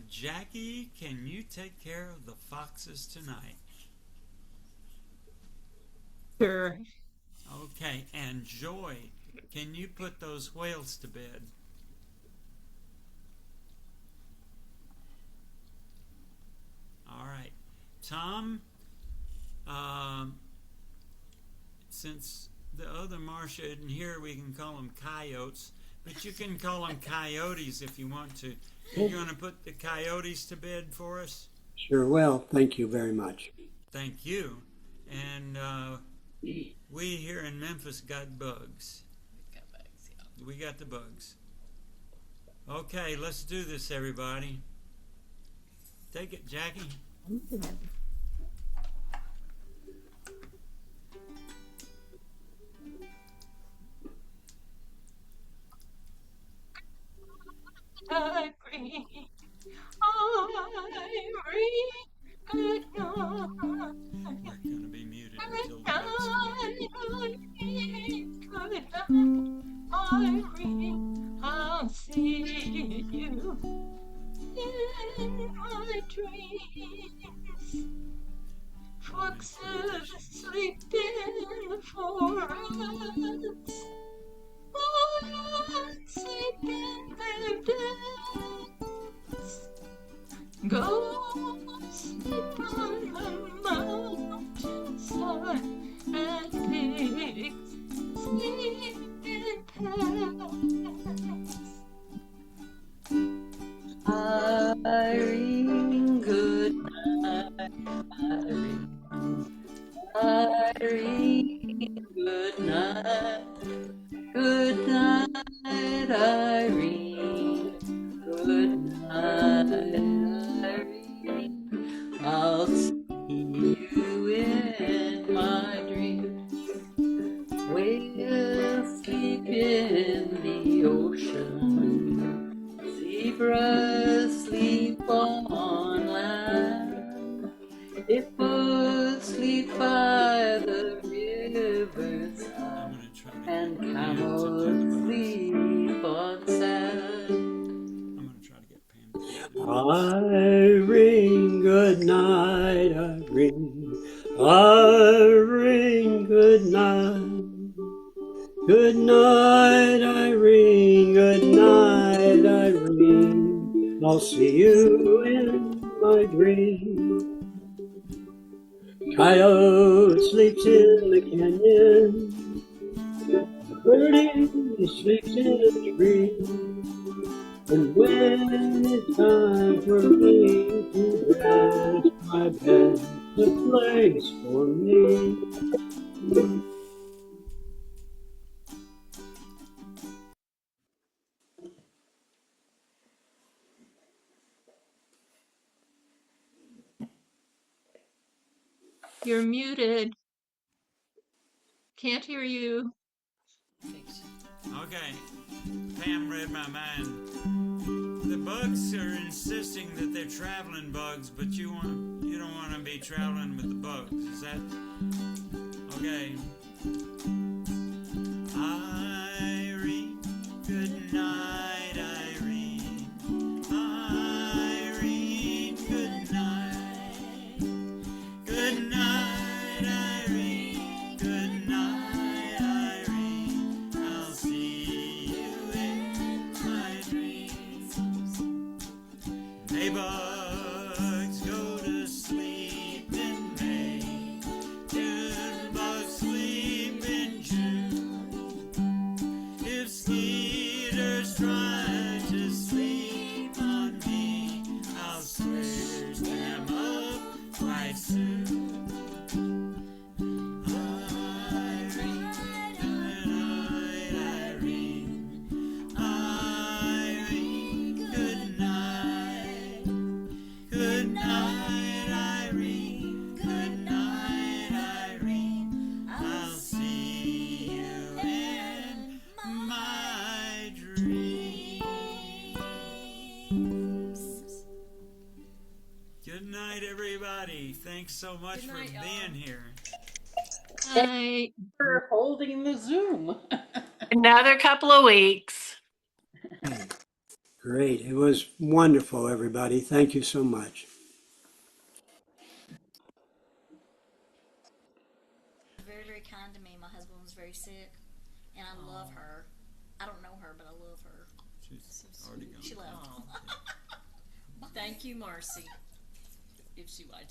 Jackie, can you take care of the foxes tonight? Sure. Okay, and Joy, can you put those whales to bed? All right. Tom, since the other Marcia isn't here, we can call them coyotes, but you can call them coyotes if you want to. You're going to put the coyotes to bed for us? Sure will. Thank you very much. Thank you. And we here in Memphis got bugs. Got bugs, yeah. We got the bugs. Okay, let's do this, everybody. Take it, Jackie. I bring, good night. We're going to be muted until Good the bugs come in. night, Irene, I'll see you in my dreams. Foxes sleep in the forest, lions sleep in their dens. Go sleep on the mountainside, and pigs sleep in pens. Irene, good night. Irene, good night. Good night, Irene. Good night, Irene. I'll see you in my dreams. Whales sleep in the ocean. Zebras sleep on land. Hippos sleep by the riverside. I'm going to try to And get Pam to camels talk about this. sleep on sand. I'm going to try to get Pam to talk. Irene, good night, Irene. Irene, good night. Good night, Irene. Good night, Irene. I'll see you in my dream. Coyote sleeps in the canyon. Birdie sleeps in a tree. And when it's time for me to rest, my bed's a place for me. You're muted. Can't hear you. Okay, Pam read my mind. The bugs are insisting that they're traveling bugs, but you don't want to be traveling with the bugs. Is that okay? Irene, good night, Irene. Irene, good night. Good night, Irene. Good night, Irene. I'll see you in my dreams. Maybugs go to sleep in May. June bugs sleep in June. If skeeters try to sleep on me, I'll switch them up quite soon. Irene, good night, Irene. Irene, good night. Good night, Irene. Good night, Irene. I'll see you in my dreams. Good night, everybody. Thanks so much Good for night, y'all. being here. I For holding the Zoom. Another couple of weeks. Great. It was wonderful, everybody. Thank you so much. Very, very kind to me. My husband was very sick, and I love her. I don't know her, but I love her. She's already gone. She left. Aw. Thank you, Marcy. If she watches.